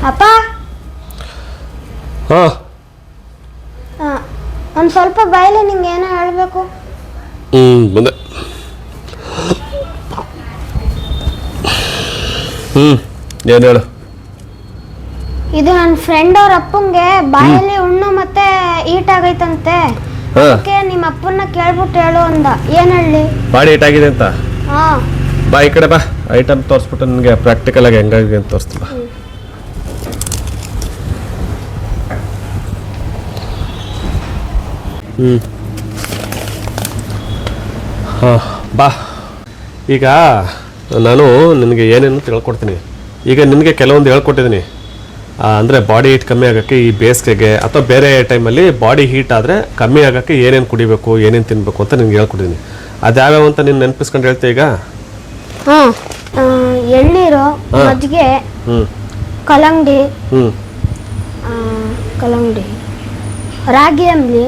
ಅಪ್ಪ ಹಾಂ ಒಂದು ಸ್ವಲ್ಪ ಬಾಯಲ್ಲಿ ನಿಂಗೆ ಏನೋ ಹೇಳಬೇಕು. ಮುಂದೆ ಏನು ಹೇಳು. ಇದು ನನ್ನ ಫ್ರೆಂಡ್ ಅವ್ರ ಅಪ್ಪಂಗೆ ಬಾಯಲ್ಲಿ ಹುಣ್ಣು ಮತ್ತೆ ಈಟ್ ಆಗೈತಂತೆ. ಅದಕ್ಕೆ ನಿಮ್ಮ ಅಪ್ಪನ್ನ ಕೇಳ್ಬಿಟ್ಟು ಹೇಳು ಅಂದ. ಏನ್ ಹೇಳಿ? ಬಾಡಿ ಈಟ್ ಆಗಿದೆ ಅಂತ. ಹಾ ಬಾ ಈ ಕಡೆ ಬಾ. ಐಟಮ್ ತೋರಿಸ್ಬಿಟ್ಟು ನನಗೆ ಪ್ರಾಕ್ಟಿಕಲ್ ಆಗಿ ಹೆಂಗಾಗಿದೆ ಅಂತ ತೋರಿಸ್ತಿಲ್ಲ. ಹಾಂ ಬಾ. ಈಗ ನಾನು ನಿನಗೆ ಏನೇನು ತಿಳ್ಕೊಡ್ತೀನಿ. ಈಗ ನಿನಗೆ ಕೆಲವೊಂದು ಹೇಳ್ಕೊಟ್ಟಿದ್ದೀನಿ. ಅಂದರೆ ಬಾಡಿ ಹೀಟ್ ಕಮ್ಮಿ ಆಗೋಕ್ಕೆ ಈ ಬೇಸಿಗೆಗೆ ಅಥವಾ ಬೇರೆ ಟೈಮಲ್ಲಿ ಬಾಡಿ ಹೀಟ್ ಆದರೆ ಕಮ್ಮಿ ಆಗೋಕ್ಕೆ ಏನೇನು ಕುಡಿಬೇಕು, ಏನೇನು ತಿನ್ನಬೇಕು ಅಂತ ನಿನಗೆ ಹೇಳ್ಕೊಟ್ಟಿದ್ದೀನಿ. ಅದು ಯಾವ್ಯಾವ ಅಂತ ನೀನು ನೆನಪಿಸ್ಕೊಂಡು ಹೇಳ್ತೀಯ ಈಗ? ಎಳ್ನೀರು, ಮಜ್ಜಿಗೆ, ಕಲ್ಲಂಗಡಿ, ಕಲ್ಲಂಗಡಿ, ರಾಗಿ ಅಂಬ್ಲಿ,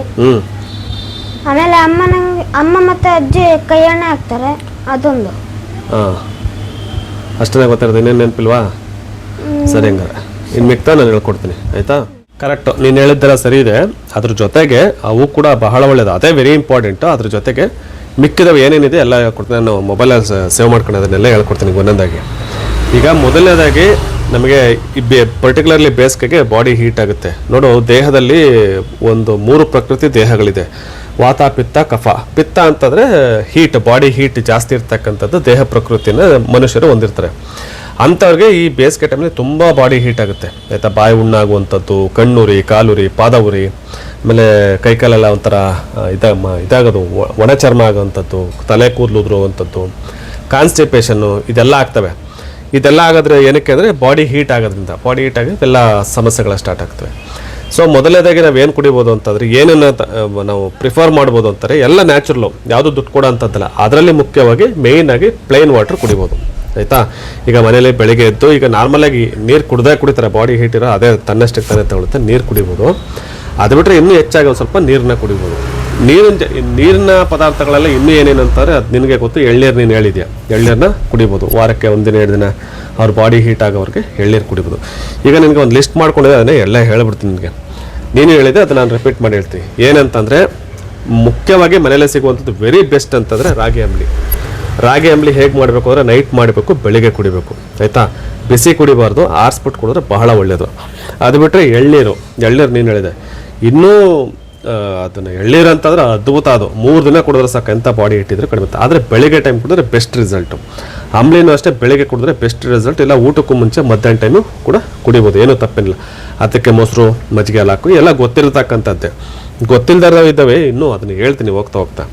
ಆಮೇಲೆ ಅಮ್ಮ ಮತ್ತೆ ಅಜ್ಜಿ ಕೈ ಎಣ್ಣೆ ಹಾಕ್ತಾರೆ, ಅದೊಂದು. ಹಾಂ ಅಷ್ಟೇ ಗೊತ್ತಿರೋದು, ಇನ್ನೇನು ನೆನಪಿಲ್ವಾ? ಸರಿ, ಹಂಗಾರೆ ಇನ್ನು ಮಿಕ್ತಾ ನಾನು ಹೇಳ್ಕೊಡ್ತೀನಿ, ಆಯಿತಾ? ಕರೆಕ್ಟು, ನೀನು ಹೇಳಿದ್ದೆಲ್ಲ ಸರಿ ಇದೆ. ಅದ್ರ ಜೊತೆಗೆ ಅವು ಕೂಡ ಬಹಳ ಒಳ್ಳೆಯದು, ಅದೇ ವೆರಿ ಇಂಪಾರ್ಟೆಂಟು. ಅದ್ರ ಜೊತೆಗೆ ಮಿಕ್ಕಿದವು ಏನೇನಿದೆ ಎಲ್ಲ ಹೇಳ್ಕೊಡ್ತೀನಿ. ನಾನು ಮೊಬೈಲಲ್ಲಿ ಸೇವ್ ಮಾಡ್ಕೊಂಡು ಅದನ್ನೆಲ್ಲ ಹೇಳ್ಕೊಡ್ತೀನಿ ಒಂದೊಂದಾಗಿ. ಈಗ ಮೊದಲನೇದಾಗಿ ನಮಗೆ ಪರ್ಟಿಕ್ಯುಲರ್ಲಿ ಬೇಸಿಗೆಗೆ ಬಾಡಿ ಹೀಟ್ ಆಗುತ್ತೆ. ನೋಡು, ದೇಹದಲ್ಲಿ ಒಂದು 3 ಪ್ರಕೃತಿ ದೇಹಗಳಿದೆ: ವಾತ, ಪಿತ್ತ, ಕಫ. ಪಿತ್ತ ಅಂತಂದರೆ ಹೀಟ್, ಬಾಡಿ ಹೀಟ್ ಜಾಸ್ತಿ ಇರ್ತಕ್ಕಂಥದ್ದು ದೇಹ ಪ್ರಕೃತಿನ ಮನುಷ್ಯರು ಹೊಂದಿರ್ತಾರೆ. ಅಂಥವ್ರಿಗೆ ಈ ಬೇಸಿಗೆ ಟೈಮಲ್ಲಿ ತುಂಬ ಬಾಡಿ ಹೀಟ್ ಆಗುತ್ತೆ, ಆಯಿತಾ? ಬಾಯಿ ಹುಣ್ಣಾಗುವಂಥದ್ದು, ಕಣ್ಣುರಿ, ಕಾಲುರಿ, ಪಾದ ಉರಿ, ಆಮೇಲೆ ಕೈಕಾಲೆಲ್ಲ ಒಂಥರ ಇದಾಗೋದು, ಒಣ ಚರ್ಮ ಆಗೋವಂಥದ್ದು, ತಲೆ ಕೂದಲು ಉದುರುವಂಥದ್ದು, ಕಾನ್ಸ್ಟಿಪೇಷನ್ನು, ಇದೆಲ್ಲ ಆಗ್ತವೆ. ಇದೆಲ್ಲ ಆಗೋದ್ರೆ ಏನಕ್ಕೆ ಅಂದರೆ ಬಾಡಿ ಹೀಟ್ ಆಗೋದ್ರಿಂದ. ಬಾಡಿ ಹೀಟ್ ಆಗಿ ಎಲ್ಲ ಸಮಸ್ಯೆಗಳು ಸ್ಟಾರ್ಟ್ ಆಗ್ತವೆ. ಸೊ ಮೊದಲನೇದಾಗಿ ನಾವು ಏನು ಕುಡಿಬೋದು ಅಂತಂದರೆ, ಏನನ್ನು ನಾವು ಪ್ರಿಫರ್ ಮಾಡ್ಬೋದು ಅಂತಾರೆ, ಎಲ್ಲ ನ್ಯಾಚುರಲು, ಯಾವುದು ದುಡ್ಡು ಕೊಡೋ ಅಂಥದ್ದಲ್ಲ. ಅದರಲ್ಲಿ ಮುಖ್ಯವಾಗಿ ಮೇಯ್ನಾಗಿ ಪ್ಲೇನ್ ವಾಟರ್ ಕುಡಿಬೋದು, ಆಯಿತಾ? ಈಗ ಮನೇಲಿ ಬೆಳಿಗ್ಗೆ ಎದ್ದು ಈಗ ನಾರ್ಮಲಾಗಿ ನೀರು ಕುಡಿತಾರೆ, ಬಾಡಿ ಹೀಟ್ ಇರೋ ಅದೇ ತನ್ನಷ್ಟಕ್ಕೆ ತಾನೇ ತಗೊಳುತ್ತೆ, ನೀರು ಕುಡಿಬೋದು. ಅದು ಬಿಟ್ಟರೆ ಇನ್ನೂ ಹೆಚ್ಚಾಗಿ ಒಂದು ಸ್ವಲ್ಪ ನೀರನ್ನ ಕುಡಿಬೋದು. ನೀರಿನ ಪದಾರ್ಥಗಳೆಲ್ಲ ಇನ್ನೂ ಏನೇನು ಅಂತಾರೆ ಅದು ನಿನಗೆ ಗೊತ್ತು. ಎಳ್ನೀರು ನೀನು ಹೇಳಿದ್ಯಾ, ಎಳ್ನೀರನ್ನ ಕುಡಿಬೋದು. ವಾರಕ್ಕೆ 1 ದಿನ 2 ದಿನ ಅವ್ರ ಬಾಡಿ ಹೀಟ್ ಆಗೋವ್ರಿಗೆ ಎಳ್ನೀರು ಕುಡಿಬೋದು. ಈಗ ನಿನಗೆ ಒಂದು ಲಿಸ್ಟ್ ಮಾಡ್ಕೊಂಡಿದ್ದೆ, ಅದನ್ನೇ ಎಲ್ಲ ಹೇಳ್ಬಿಡ್ತೀನಿ ನಿನಗೆ. ನೀನು ಹೇಳಿದೆ, ಅದು ನಾನು ರಿಪೀಟ್ ಮಾಡಿ ಹೇಳ್ತೀನಿ. ಏನಂತಂದರೆ, ಮುಖ್ಯವಾಗಿ ಮನೇಲೆ ಸಿಗುವಂಥದ್ದು ವೆರಿ ಬೆಸ್ಟ್ ಅಂತಂದರೆ ರಾಗಿ ಅಂಬ್ಲಿ. ರಾಗಿ ಅಂಬ್ಲಿ ಹೇಗೆ ಮಾಡಬೇಕು ಅಂದರೆ, ನೈಟ್ ಮಾಡಬೇಕು, ಬೆಳಿಗ್ಗೆ ಕುಡಿಬೇಕು, ಆಯಿತಾ? ಬಿಸಿ ಕುಡಿಬಾರ್ದು, ಆರಿಸ್ಬಿಟ್ಟು ಕುಡಿದ್ರೆ ಬಹಳ ಒಳ್ಳೆಯದು. ಅದು ಬಿಟ್ಟರೆ ಎಳ್ನೀರು ನೀನು ಹೇಳಿದೆ. ಇನ್ನೂ ಅದನ್ನು ಎಳ್ನೀರು ಅಂತಂದ್ರೆ ಅದ್ಭುತ. ಅದು 3 ದಿನ ಕುಡಿದ್ರೆ ಸಾಕು, ಎಂಥ ಬಾಡಿ ಇಟ್ಟಿದ್ರೆ ಕಡಿಮೆ. ಆದರೆ ಬೆಳಿಗ್ಗೆ ಟೈಮ್ ಕುಡಿದ್ರೆ ಬೆಸ್ಟ್ ರಿಸಲ್ಟು. ಅಂಬ್ಲಿನೂ ಅಷ್ಟೇ, ಬೆಳಿಗ್ಗೆ ಕುಡಿದ್ರೆ ಬೆಸ್ಟ್ ರಿಸಲ್ಟ್. ಇಲ್ಲ ಊಟಕ್ಕೂ ಮುಂಚೆ ಮಧ್ಯಾಹ್ನ ಟೈಮು ಕೂಡ ಕುಡಿಬೋದು, ಏನೂ ತಪ್ಪೇನಿಲ್ಲ. ಅದಕ್ಕೆ ಮೊಸರು, ಮಜ್ಜಿಗೆ ಎಲ್ಲ ಹಾಕು, ಎಲ್ಲ ಗೊತ್ತಿರತಕ್ಕಂಥದ್ದೇ. ಗೊತ್ತಿಲ್ಲದಾರ ಇದ್ದಾವೆ, ಇನ್ನೂ ಅದನ್ನು ಹೇಳ್ತೀನಿ ಹೋಗ್ತಾ.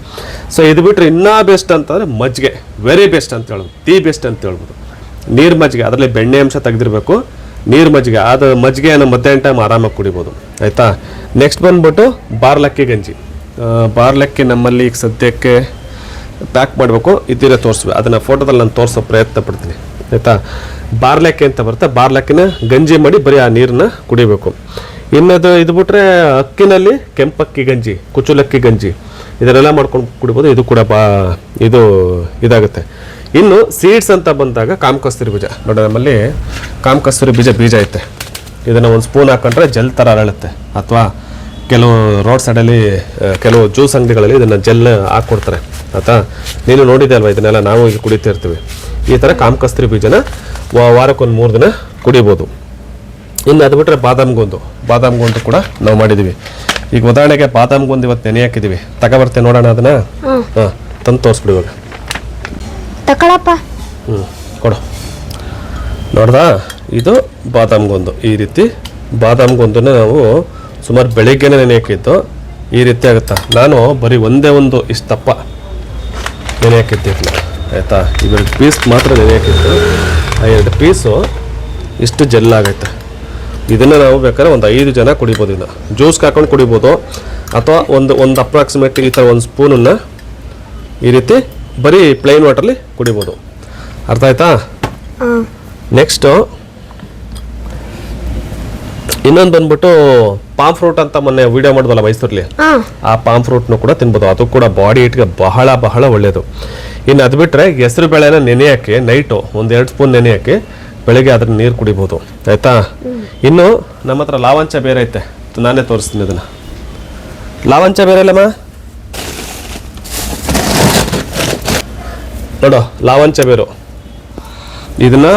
ಸೊ ಇದು ಬಿಟ್ಟರೆ ಇನ್ನೂ ಬೆಸ್ಟ್ ಅಂತಂದರೆ ಮಜ್ಜಿಗೆ, ವೆರಿ ಬೆಸ್ಟ್ ಅಂತ ಹೇಳ್ಬೋದು, ದಿ ಬೆಸ್ಟ್ ಅಂತ ಹೇಳ್ಬೋದು. ನೀರು ಮಜ್ಜಿಗೆ, ಅದರಲ್ಲಿ ಬೆಣ್ಣೆ ಅಂಶ ತೆಗೆದಿರಬೇಕು. ನೀರು ಮಜ್ಜಿಗೆ, ಅದು ಮಜ್ಜಿಗೆಯನ್ನು ಮಧ್ಯಾಹ್ನ ಟೈಮ್ ಆರಾಮಾಗಿ ಕುಡಿಬೋದು, ಆಯಿತಾ? ನೆಕ್ಸ್ಟ್ ಬಂದ್ಬಿಟ್ಟು ಬಾರ್ಲಕ್ಕಿ ಗಂಜಿ. ಬಾರ್ಲಕ್ಕಿ ನಮ್ಮಲ್ಲಿ ಈಗ ಸದ್ಯಕ್ಕೆ ಪ್ಯಾಕ್ ಮಾಡಬೇಕು, ಇದ್ದಿರೋ ತೋರಿಸ್ಬೇಕು. ಅದನ್ನು ಫೋಟೋದಲ್ಲಿ ನಾನು ತೋರಿಸೋ ಪ್ರಯತ್ನ ಪಡ್ತೀನಿ, ಆಯಿತಾ? ಬಾರ್ಲಕ್ಕಿ ಅಂತ ಬರುತ್ತೆ, ಬಾರ್ಲಕ್ಕಿನ ಗಂಜಿ ಮಾಡಿ ಬರೀ ಆ ನೀರನ್ನ ಕುಡಿಬೇಕು. ಇನ್ನದು ಇದು ಬಿಟ್ಟರೆ ಅಕ್ಕಿನಲ್ಲಿ ಕೆಂಪಕ್ಕಿ ಗಂಜಿ, ಕುಚುಲಕ್ಕಿ ಗಂಜಿ, ಇದನ್ನೆಲ್ಲ ಮಾಡ್ಕೊಂಡು ಕುಡಿಬೋದು. ಇದು ಕೂಡ ಇದಾಗುತ್ತೆ. ಇನ್ನು ಸೀಡ್ಸ್ ಅಂತ ಬಂದಾಗ ಕಾಮಕಸ್ತೂರಿ ಬೀಜ ನೋಡಿ, ನಮ್ಮಲ್ಲಿ ಕಾಮಕಸ್ತೂರಿ ಬೀಜ ಐತೆ. ಇದನ್ನು 1 ಸ್ಪೂನ್ ಹಾಕೊಂಡ್ರೆ ಜೆಲ್ ಥರ ಅರಳುತ್ತೆ. ಅಥವಾ ಕೆಲವು ರೋಡ್ ಸೈಡಲ್ಲಿ ಕೆಲವು ಜ್ಯೂಸ್ ಅಂಗಡಿಗಳಲ್ಲಿ ಇದನ್ನು ಜೆಲ್ ಹಾಕ್ಕೊಡ್ತಾರೆ, ಆಯಿತಾ? ನೀನು ನೋಡಿದೆ ಅಲ್ವಾ, ಇದನ್ನೆಲ್ಲ ನಾವು ಈಗ ಕುಡಿತಿರ್ತೀವಿ. ಈ ಥರ ಕಾಮಕಸ್ತೂರಿ ಬೀಜನ ವಾರಕ್ಕೊಂದು 3 ದಿನ ಕುಡಿಬೋದು. ಇನ್ನು ಅದು ಬಿಟ್ಟರೆ ಬಾದಾಮ್ ಗೋಂದು ಕೂಡ ನಾವು ಮಾಡಿದ್ದೀವಿ. ಈಗ ಉದಾಹರಣೆಗೆ ಬಾದಾಮ್ ಗೋಂದು ಇವತ್ತು ನೆನೆ ಹಾಕಿದ್ದೀವಿ, ತಗೊಬರ್ತೇನೆ ನೋಡೋಣ ಅದನ್ನು. ಹಾಂ, ತಂದು ತೋರಿಸ್ಬಿಡಿ ಇವಾಗ. ತಗೊಳಪ್ಪ. ಕೊಡು. ನೋಡ್ದಾ, ಇದು ಬಾದಾಮ್ ಗೋಂದು. ಈ ರೀತಿ ಬಾದಾಮ್ ಗೋಂದನ್ನ ನಾವು ಸುಮಾರು ಬೆಳಿಗ್ಗೆನೇ ನೆನೆ ಹಾಕಿದ್ದು. ಈ ರೀತಿ ಆಗುತ್ತಾ? ನಾನು ಬರೀ ಒಂದೇ ಇಷ್ಟು ದಪ್ಪ ನೆನೆ ಹಾಕಿದ್ದಿಲ್ಲ, ಆಯಿತಾ? ಇವಾಗ ಪೀಸ್ ಮಾತ್ರ ನೆನೆ ಹಾಕಿದ್ದು. ಆ 2 ಪೀಸು ಇಷ್ಟು ಜೆಲ್ ಆಗೈತೆ. ಇದನ್ನು ನಾವು ಬೇಕಾದ್ರೆ ಒಂದು 5 ಜನ ಕುಡಿಬೋದು. ಇದನ್ನು ಜ್ಯೂಸ್ಗೆ ಹಾಕೊಂಡು ಕುಡಿಬೋದು, ಅಥವಾ ಒಂದು ಅಪ್ರಾಕ್ಸಿಮೇಟ್ ಈ ಥರ 1 ಸ್ಪೂನನ್ನು ಈ ರೀತಿ ಬರೀ ಪ್ಲೈನ್ ವಾಟರ್ಲಿ ಕುಡಿಬೋದು. ಅರ್ಥ ಆಯ್ತಾ? ನೆಕ್ಸ್ಟು ಇನ್ನೊಂದು ಬಂದ್ಬಿಟ್ಟು ಪಾಮ್ ಫ್ರೂಟ್ ಅಂತ ಮೊನ್ನೆ ವಿಡಿಯೋ ಮಾಡಿದ್ವಲ್ಲ ಮೈಸೂರಲ್ಲಿ, ಆ ಪಾಮ್ ಫ್ರೂಟ್ನು ಕೂಡ ತಿನ್ಬೋದು. ಅದು ಕೂಡ ಬಾಡಿ ಹೀಟ್ಗೆ ಬಹಳ ಬಹಳ ಒಳ್ಳೆಯದು. ಇನ್ನು ಅದು ಬಿಟ್ಟರೆ ಹೆಸರು ಬೇಳೆನ ನೆನೆ ಹಾಕಿ ನೈಟು 1-2 ಸ್ಪೂನ್ ನೆನೆ ಹಾಕಿ ಬೆಳಗ್ಗೆ ಅದನ್ನ ನೀರು ಕುಡಿಬೋದು ಆಯ್ತಾ. ಇನ್ನು ನಮ್ಮ ಹತ್ರ ಲಾವಂಚ ಬೇರೆ ಐತೆ, ನಾನೇ ತೋರಿಸ್ತೀನಿ ಅದನ್ನ. ಲಾವಂಚ ಬೇರೆ ಅಲ್ಲಮ್ಮ, ನೋಡು ಲಾವಂಚ ಬೇರು. ಇದನ್ನ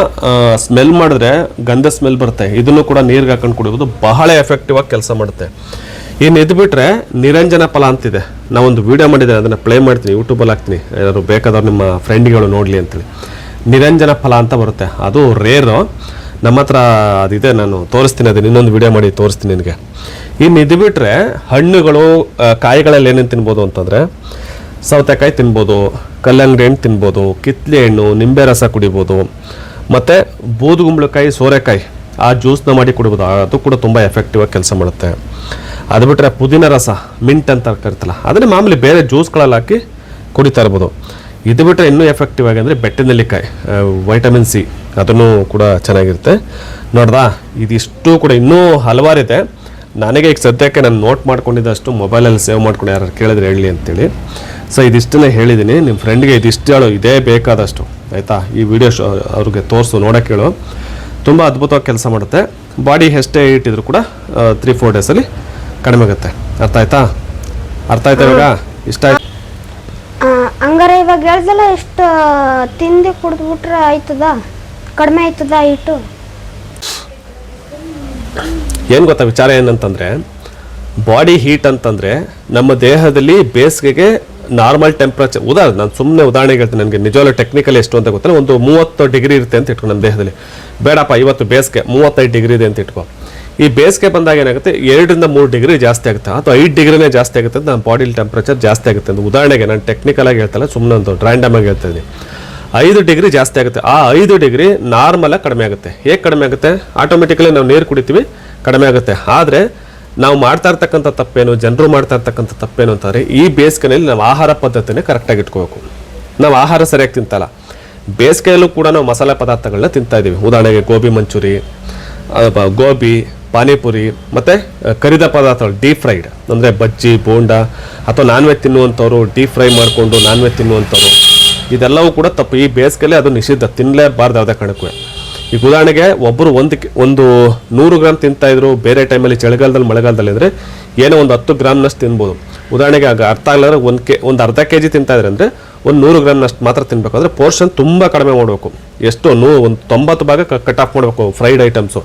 ಸ್ಮೆಲ್ ಮಾಡಿದ್ರೆ ಗಂಧ ಸ್ಮೆಲ್ ಬರುತ್ತೆ. ಇದನ್ನು ಕೂಡ ನೀರಿಗೆ ಹಾಕೊಂಡು ಕುಡಿಬೋದು, ಬಹಳ ಎಫೆಕ್ಟಿವ್ ಆಗಿ ಕೆಲಸ ಮಾಡುತ್ತೆ. ಇನ್ನು ಇದು ಬಿಟ್ಟರೆ ನಿರಂಜನ ಫಲ ಅಂತಿದೆ, ನಾವೊಂದು ವಿಡಿಯೋ ಮಾಡಿದ್ದೇನೆ, ಅದನ್ನು ಪ್ಲೇ ಮಾಡ್ತೀನಿ, ಯೂಟ್ಯೂಬಲ್ಲಿ ಹಾಕ್ತೀನಿ, ಯಾರು ಬೇಕಾದವ್ರು ನಿಮ್ಮ ಫ್ರೆಂಡ್ಗಳು ನೋಡಲಿ ಅಂತೇಳಿ. ನಿರಂಜನ ಫಲ ಅಂತ ಬರುತ್ತೆ, ಅದು ರೇರು, ನಮ್ಮ ಹತ್ರ ಅದಿದೆ, ನಾನು ತೋರಿಸ್ತೀನಿ, ಅದನ್ನು ಇನ್ನೊಂದು ವಿಡಿಯೋ ಮಾಡಿ ತೋರಿಸ್ತೀನಿ ನಿನಗೆ. ಇನ್ನು ಇದು ಬಿಟ್ಟರೆ ಹಣ್ಣುಗಳು ಕಾಯಿಗಳಲ್ಲಿ ಏನೇನು ತಿನ್ಬೋದು ಅಂತಂದರೆ ಸೌತೆಕಾಯಿ ತಿನ್ಬೋದು, ಕಲ್ಲಂಗಡಿ ಹಣ್ಣು ತಿನ್ಬೋದು, ಕಿತ್ಲೆ ಹಣ್ಣು, ನಿಂಬೆ ರಸ ಕುಡಿಬೋದು, ಮತ್ತು ಬೂದುಗುಂಬಳಕಾಯಿ, ಸೋರೆಕಾಯಿ ಆ ಜ್ಯೂಸ್ನ ಮಾಡಿ ಕುಡಿಬೋದು, ಅದು ಕೂಡ ತುಂಬ ಎಫೆಕ್ಟಿವ್ ಆಗಿ ಕೆಲಸ ಮಾಡುತ್ತೆ. ಅದು ಬಿಟ್ಟರೆ ಪುದೀನ ರಸ, ಮಿಂಟ್ ಅಂತ ಕರಿತಲ್ಲ, ಅದನ್ನೇ ಮಾಮೂಲಿ ಬೇರೆ ಜ್ಯೂಸ್ಗಳಲ್ಲಿ ಹಾಕಿ ಕುಡಿತಾ ಇರ್ಬೋದು. ಇದು ಬಿಟ್ಟರೆ ಇನ್ನೂ ಎಫೆಕ್ಟಿವ್ ಆಗಿ ಅಂದರೆ ಬೆಟ್ಟದ ನೆಲ್ಲಿಕಾಯಿ, ವೈಟಮಿನ್ ಸಿ, ಅದನ್ನು ಕೂಡ ಚೆನ್ನಾಗಿರುತ್ತೆ. ನೋಡ್ದಾ, ಇದಿಷ್ಟು ಕೂಡ ಇನ್ನೂ ಹಲವಾರಿದೆ. ನನಗೆ ಈಗ ಸದ್ಯಕ್ಕೆ ನಾನು ನೋಟ್ ಮಾಡ್ಕೊಂಡಿದ್ದಷ್ಟು ಮೊಬೈಲಲ್ಲಿ ಸೇವ್ ಮಾಡ್ಕೊಂಡು ಯಾರು ಕೇಳಿದ್ರೆ ಹೇಳಿ ಅಂತೇಳಿ. ಸೊ ಇದಿಷ್ಟನ್ನೇ ಹೇಳಿದ್ದೀನಿ. ನಿಮ್ಮ ಫ್ರೆಂಡ್ಗೆ ಇದಿಷ್ಟು ಹೇಳು, ಇದೇ ಬೇಕಾದಷ್ಟು ಆಯಿತಾ. ಈ ವಿಡಿಯೋ ಅವ್ರಿಗೆ ತೋರಿಸು, ನೋಡೋಕ್ಕೆ ಹೇಳು, ತುಂಬ ಅದ್ಭುತವಾಗಿ ಕೆಲಸ ಮಾಡುತ್ತೆ. ಬಾಡಿ ಎಷ್ಟೇ ಇಟ್ಟಿದ್ರು ಕೂಡ 3-4 ಡೇಸಲ್ಲಿ ಕಡಿಮೆ ಆಗುತ್ತೆ. ಅರ್ಥ ಆಯ್ತಾ? ಅರ್ಥ ಆಯ್ತಾ ಇವಾಗ? ಇಷ್ಟ ಆಯ್ತು ಹಂಗಾರೆ ಇವಾಗ ಹೇಳ್ದಲ್ಲ, ಎಷ್ಟು ತಿಂದು ಕುಡಿದ್ಬಿಟ್ರೆ ಆಯ್ತದ, ಕಡಿಮೆ ಆಯ್ತದ ಇಟ್ಟು? ಏನು ಗೊತ್ತಾ ವಿಚಾರ ಏನಂತಂದರೆ, ಬಾಡಿ ಹೀಟ್ ಅಂತಂದರೆ ನಮ್ಮ ದೇಹದಲ್ಲಿ ಬೇಸಿಗೆಗೆ ನಾರ್ಮಲ್ ಟೆಂಪ್ರೇಚರ್, ನಾನು ಸುಮ್ಮನೆ ಉದಾಹರಣೆಗೆ ಹೇಳ್ತೀನಿ, ನನಗೆ ನಿಜವಾಗ್ಲೂ ಟೆಕ್ನಿಕಲ್ ಎಷ್ಟು ಅಂತ ಗೊತ್ತಿಲ್ಲ, ಒಂದು 30 ಡಿಗ್ರಿ ಇರುತ್ತೆ ಅಂತ ಇಟ್ಕೊ ನಮ್ಮ ದೇಹದಲ್ಲಿ. ಬೇಡಪ್ಪ ಇವತ್ತು ಬೇಸಿಗೆ 35 ಡಿಗ್ರಿ ಇದೆ ಅಂತ ಇಟ್ಕೊ. ಈ ಬೇಸಿಗೆ ಬಂದಾಗ ಏನಾಗುತ್ತೆ, 2-3 ಡಿಗ್ರಿ ಜಾಸ್ತಿ ಆಗುತ್ತೆ, ಅಥವಾ 5 ಡಿಗ್ರಿನೇ ಜಾಸ್ತಿ ಆಗುತ್ತೆ ಅಂತ ನಮ್ಮ ಬಾಡಿ ಟೆಂಪ್ರೇಚರ್ ಜಾಸ್ತಿ ಆಗುತ್ತೆ ಅಂತ. ಉದಾಹರಣೆಗೆ ನಾನು ಟೆಕ್ನಿಕಲ್ ಆಗಿ ಹೇಳ್ತಲ್ಲ, ಸುಮ್ಮನೆ ಒಂದು ರ್ಯಾಂಡಮ್ ಆಗಿ ಹೇಳ್ತಾ ಇದ್ದೀನಿ. 5 ಡಿಗ್ರಿ ಜಾಸ್ತಿ ಆಗುತ್ತೆ, ಆ 5 ಡಿಗ್ರಿ ನಾರ್ಮಲಾಗಿ ಕಡಿಮೆ ಆಗುತ್ತೆ. ಹೇಗೆ ಕಡಿಮೆ ಆಗುತ್ತೆ? ಆಟೋಮೆಟಿಕಲಿ ನಾವು ನೀರು ಕುಡಿತೀವಿ, ಕಡಿಮೆ ಆಗುತ್ತೆ. ಆದರೆ ನಾವು ಮಾಡ್ತಾ ಇರ್ತಕ್ಕಂಥ ತಪ್ಪೇನು, ಜನರು ಮಾಡ್ತಾ ಇರ್ತಕ್ಕಂಥ ತಪ್ಪೇನು ಅಂತಂದರೆ, ಈ ಬೇಸಿಗೆಯಲ್ಲಿ ನಾವು ಆಹಾರ ಪದ್ಧತಿನೇ ಕರೆಕ್ಟಾಗಿ ಇಟ್ಕೋಬೇಕು. ನಾವು ಆಹಾರ ಸರಿಯಾಗಿ ತಿಂತಲ್ಲ. ಬೇಸಿಗೆಯಲ್ಲೂ ಕೂಡ ನಾವು ಮಸಾಲೆ ಪದಾರ್ಥಗಳನ್ನ ತಿಂತಾ ಇದ್ದೀವಿ. ಉದಾಹರಣೆಗೆ ಗೋಬಿ ಮಂಚೂರಿ, ಗೋಬಿ, ಪಾನಿಪುರಿ, ಮತ್ತು ಕರಿದ ಪದಾರ್ಥಗಳು, ಡೀಪ್ ಫ್ರೈಡ್ ಅಂದರೆ ಬಜ್ಜಿ, ಬೋಂಡ, ಅಥವಾ ನಾನ್ ವೆಜ್ ತಿನ್ನುವಂಥವ್ರು ಡೀಪ್ ಫ್ರೈ ಮಾಡಿಕೊಂಡು ನಾನ್ ವೆಜ್ ತಿನ್ನುವಂಥವ್ರು, ಇದೆಲ್ಲವೂ ಕೂಡ ತಪ್ಪು. ಈ ಬೇಸಿಗೆಯಲ್ಲಿ ಅದು ನಿಷಿದ್ಧ, ತಿನ್ನಲೇಬಾರ್ದು ಯಾವುದೇ ಕಾರಣಕ್ಕೂ. ಈಗ ಉದಾಹರಣೆಗೆ ಒಬ್ಬರು ಒಂದು 100 ಗ್ರಾಮ್ ತಿಂತಾಯಿದ್ರು, ಬೇರೆ ಟೈಮಲ್ಲಿ ಚಳಿಗಾಲದಲ್ಲಿ ಮಳೆಗಾಲದಲ್ಲಿ ಅಂದರೆ ಏನೋ ಒಂದು 10 ಗ್ರಾಮ್ನಷ್ಟು ತಿನ್ಬೋದು. ಉದಾಹರಣೆಗೆ ಆಗ ಅರ್ಥ ಆಗಲಾದ್ರೆ ಒಂದು ಅರ್ಧ kg ತಿಂತಾಯಿದ್ರೆ ಅಂದರೆ ಒಂದು 100 ಗ್ರಾಮ್ನಷ್ಟು ಮಾತ್ರ ತಿನ್ನಬೇಕು. ಅಂದರೆ ಪೋರ್ಷನ್ ತುಂಬ ಕಡಿಮೆ ಮಾಡಬೇಕು. ಎಷ್ಟು ಒಂದು 90 ಭಾಗ ಕಟ್ ಆಫ್ ಮಾಡಬೇಕು ಫ್ರೈಡ್ ಐಟಮ್ಸು.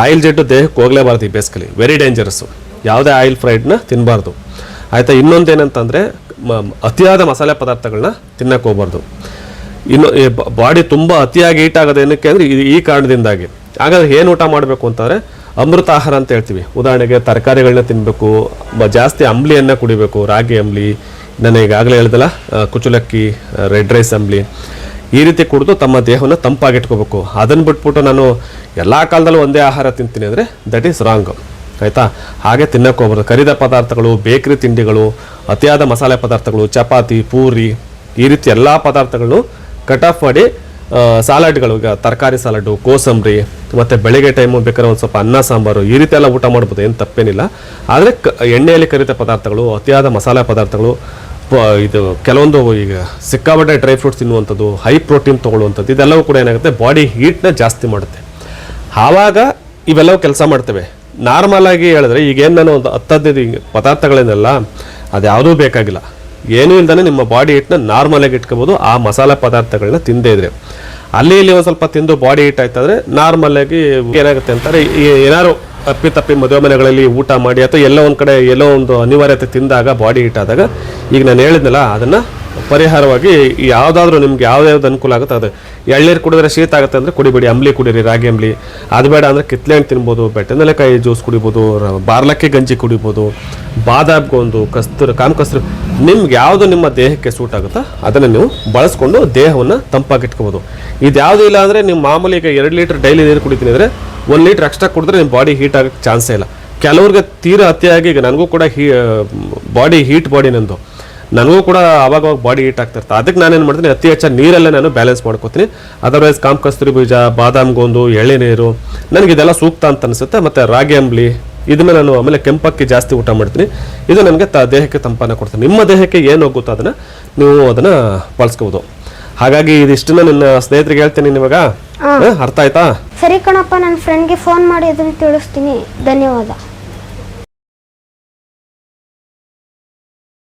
ಆಯಿಲ್ ಜೆಡ್ಡು ದೇಹಕ್ಕೆ ಹೋಗಲೇಬಾರ್ದು ಈ ಬೇಸಿಗೆಲಿ, ವೆರಿ ಡೇಂಜರಸ್ಸು. ಯಾವುದೇ ಆಯಿಲ್ ಫ್ರೈಡ್ನ ತಿನ್ನಬಾರ್ದು ಆಯಿತಾ. ಇನ್ನೊಂದೇನಂತಂದರೆ ಅತಿಯಾದ ಮಸಾಲೆ ಪದಾರ್ಥಗಳನ್ನ ತಿನ್ನಕ್ಕೆ ಹೋಗ್ಬಾರ್ದು. ಇನ್ನು ಬಾಡಿ ತುಂಬ ಅತಿಯಾಗಿ ಹೀಟ್ ಆಗೋದು ಏನಕ್ಕೆ ಅಂದರೆ ಈ ಕಾರಣದಿಂದಾಗಿ. ಹಾಗಾದ್ರೆ ಏನು ಊಟ ಮಾಡಬೇಕು ಅಂತಂದರೆ ಅಮೃತ ಆಹಾರ ಅಂತ ಹೇಳ್ತೀವಿ. ಉದಾಹರಣೆಗೆ ತರಕಾರಿಗಳನ್ನ ತಿನ್ನಬೇಕು, ಜಾಸ್ತಿ ಅಂಬ್ಲಿಯನ್ನು ಕುಡಿಬೇಕು, ರಾಗಿ ಅಂಬ್ಲಿ, ನಾನು ಈಗಾಗಲೇ ಹೇಳ್ದಲ್ಲ ಕುಚಲಕ್ಕಿ, ರೆಡ್ ರೈಸ್ ಅಂಬ್ಲಿ, ಈ ರೀತಿ ಕುಡಿದು ತಮ್ಮ ದೇಹವನ್ನು ತಂಪಾಗಿಟ್ಕೋಬೇಕು. ಅದನ್ನು ಬಿಟ್ಬಿಟ್ಟು ನಾನು ಎಲ್ಲ ಕಾಲದಲ್ಲೂ ಒಂದೇ ಆಹಾರ ತಿಂತೀನಿ ಅಂದರೆ ದಟ್ ಈಸ್ ರಾಂಗ್ ಆಯಿತಾ. ಹಾಗೆ ತಿನ್ನಕ್ಕೆ ಹೋಗ್ಬಾರ್ದು. ಕರಿದ ಪದಾರ್ಥಗಳು, ಬೇಕ್ರಿ ತಿಂಡಿಗಳು, ಅತಿಯಾದ ಮಸಾಲೆ ಪದಾರ್ಥಗಳು, ಚಪಾತಿ, ಪೂರಿ, ಈ ರೀತಿ ಎಲ್ಲ ಪದಾರ್ಥಗಳನ್ನು ಕಟ್ ಆಫ್ ಮಾಡಿ ಸಾಲಡ್ಗಳು, ಈಗ ತರಕಾರಿ ಸಾಲಡ್ಡು, ಕೋಸಂಬರಿ, ಮತ್ತು ಬೆಳಿಗ್ಗೆ ಟೈಮು ಬೇಕಾದ್ರೆ ಒಂದು ಸ್ವಲ್ಪ ಅನ್ನ ಸಾಂಬಾರು, ಈ ರೀತಿ ಎಲ್ಲ ಊಟ ಮಾಡ್ಬೋದು, ಏನು ತಪ್ಪೇನಿಲ್ಲ. ಆದರೆ ಎಣ್ಣೆಯಲ್ಲಿ ಕರಿದ ಪದಾರ್ಥಗಳು, ಅತಿಯಾದ ಮಸಾಲೆ ಪದಾರ್ಥಗಳು, ಇದು ಕೆಲವೊಂದು ಈಗ ಸಿಕ್ಕಾಪಟ್ಟೆ ಡ್ರೈ ಫ್ರೂಟ್ಸ್ ತಿನ್ನುವಂಥದ್ದು, ಹೈ ಪ್ರೋಟೀನ್ ತೊಗೊಳ್ಳುವಂಥದ್ದು, ಇದೆಲ್ಲವೂ ಕೂಡ ಏನಾಗುತ್ತೆ, ಬಾಡಿ ಹೀಟ್ನ ಜಾಸ್ತಿ ಮಾಡುತ್ತೆ. ಆವಾಗ ಇವೆಲ್ಲವೂ ಕೆಲಸ ಮಾಡ್ತೇವೆ. ನಾರ್ಮಲಾಗಿ ಹೇಳಿದ್ರೆ ಈಗೇನು ನಾನು ಒಂದು 10-15 ಪದಾರ್ಥಗಳನ್ನೆಲ್ಲ ಅದು ಯಾವುದೂ ಬೇಕಾಗಿಲ್ಲ, ಏನೂ ಇಲ್ದೇ ನಿಮ್ಮ ಬಾಡಿ ಹೀಟ್ನ ನಾರ್ಮಲಾಗಿ ಇಟ್ಕೋಬೋದು. ಆ ಮಸಾಲೆ ಪದಾರ್ಥಗಳನ್ನ ತಿಂದೇ ಇದ್ರೆ ಅಲ್ಲಿ ಇಲ್ಲಿ ಒಂದು ಸ್ವಲ್ಪ ತಿಂದು ಬಾಡಿ ಹೀಟ್ ಆಯ್ತಾದರೆ ನಾರ್ಮಲಾಗಿ ಏನಾಗುತ್ತೆ ಅಂತಾರೆ, ಏನಾದ್ರು ತಪ್ಪಿ ಮದುವೆ ಮನೆಗಳಲ್ಲಿ ಊಟ ಮಾಡಿ ಅಥವಾ ಎಲ್ಲೋ ಒಂದು ಕಡೆ ಎಲ್ಲೋ ಒಂದು ಅನಿವಾರ್ಯತೆ ತಿಂದಾಗ ಬಾಡಿ ಹೀಟ್ ಆದಾಗ, ಈಗ ನಾನು ಹೇಳಿದ್ನಲ್ಲ, ಅದನ್ನು ಪರಿಹಾರವಾಗಿ ಯಾವುದಾದ್ರೂ ನಿಮ್ಗೆ ಯಾವ್ದು ಅನುಕೂಲ ಆಗುತ್ತೆ ಅದು. ಎಳ್ನೀರು ಕುಡಿದ್ರೆ ಶೀತ ಆಗುತ್ತೆ ಅಂದರೆ ಕುಡಿಬೇಡಿ, ಅಂಬ್ಲಿ ಕುಡೀರಿ, ರಾಗಿ ಅಂಬ್ಲಿ. ಅದು ಬೇಡ ಅಂದರೆ ಕಿತ್ಲೆ ಹಣ್ಣು ತಿನ್ಬೋದು, ಬೆಟ್ಟನೆಲೆಕಾಯಿ ಜ್ಯೂಸ್ ಕುಡಿಬೋದು, ಬಾರ್ಲಕ್ಕಿ ಗಂಜಿ ಕುಡಿಬೋದು, ಬಾದಾಮ್ ಗೊಂದು, ಕಾಮಕಸ್ತೂರಿ, ನಿಮ್ಗೆ ಯಾವುದು ನಿಮ್ಮ ದೇಹಕ್ಕೆ ಸೂಟ್ ಆಗುತ್ತೋ ಅದನ್ನು ನೀವು ಬಳಸ್ಕೊಂಡು ದೇಹವನ್ನು ತಂಪಾಗಿಟ್ಕೋಬೋದು. ಇದು ಯಾವುದೂ ಇಲ್ಲ ಅಂದರೆ ನೀವು ಮಾಮೂಲಿ ಈಗ 2 ಲೀಟ್ರ್ ಡೈಲಿ ನೀರು ಕುಡಿತೀನಿ ಅಂದರೆ 1 ಲೀಟ್ರ್ ಎಕ್ಸ್ಟ್ರಾ ಕುಡಿದ್ರೆ ನಿಮ್ಮ ಬಾಡಿ ಹೀಟ್ ಆಗೋಕ್ಕೆ ಚಾನ್ಸೇ ಇಲ್ಲ. ಕೆಲವ್ರಿಗೆ ತೀರಾ ಅತಿಯಾಗಿ, ಈಗ ನನಗೂ ಕೂಡ ಬಾಡಿ ಹೀಟ್ ಬಾಡಿ ನಂದು, ನನಗೂ ಕೂಡ ಅವಾಗ ಬಾಡಿ ಹೀಟ್ ಆಗ್ತಾ ಇರ್ತದೆ. ಅದಕ್ಕೆ ನಾನೇನು ಮಾಡ್ತೀನಿ, ಅತಿ ಹೆಚ್ಚಾಗಿ ನೀರಲ್ಲೇ ನಾನು ಬ್ಯಾಲೆನ್ಸ್ ಮಾಡ್ಕೋತೀನಿ. ಅದರ್ವೈಸ್ ಕಾಮಕಸ್ತೂರಿ ಬೀಜ, ಬಾದಾಮ್ ಗೊಂದು, ಎಳ್ನೀರು ನನಗೆ ಇದೆಲ್ಲ ಸೂಕ್ತ ಅಂತ ಅನಿಸುತ್ತೆ. ಮತ್ತು ರಾಗಿ ಅಂಬ್ಲಿ ಇದನ್ನು ನಾನು ಆಮೇಲೆ ಕೆಂಪಕ್ಕಿ ಜಾಸ್ತಿ ಊಟ ಮಾಡ್ತೀನಿ. ಇದು ನನಗೆ ದೇಹಕ್ಕೆ ತಂಪನ್ನು ಕೊಡ್ತೀನಿ. ನಿಮ್ಮ ದೇಹಕ್ಕೆ ಏನು ಹೋಗುತ್ತೋ ಅದನ್ನು ನೀವು ಅದನ್ನು ಬಳಸ್ಕೋಬೋದು. ಹಾಗಾಗಿ ಇದಿಷ್ಟನ್ನು ನನ್ನ ಸ್ನೇಹಿತರಿಗೆ ಹೇಳ್ತೀನಿ. ಇವಾಗ ಹಾ. ಅರ್ಥ ಆಯ್ತಾ? ಸರಿ ಕಣಪ್ಪ, ನನ್ನ ಫ್ರೆಂಡ್ಗೆ ಫೋನ್ ಮಾಡಿ ಅದನ್ನ ತಿಳಿಸ್ತೀನಿ. ಧನ್ಯವಾದ.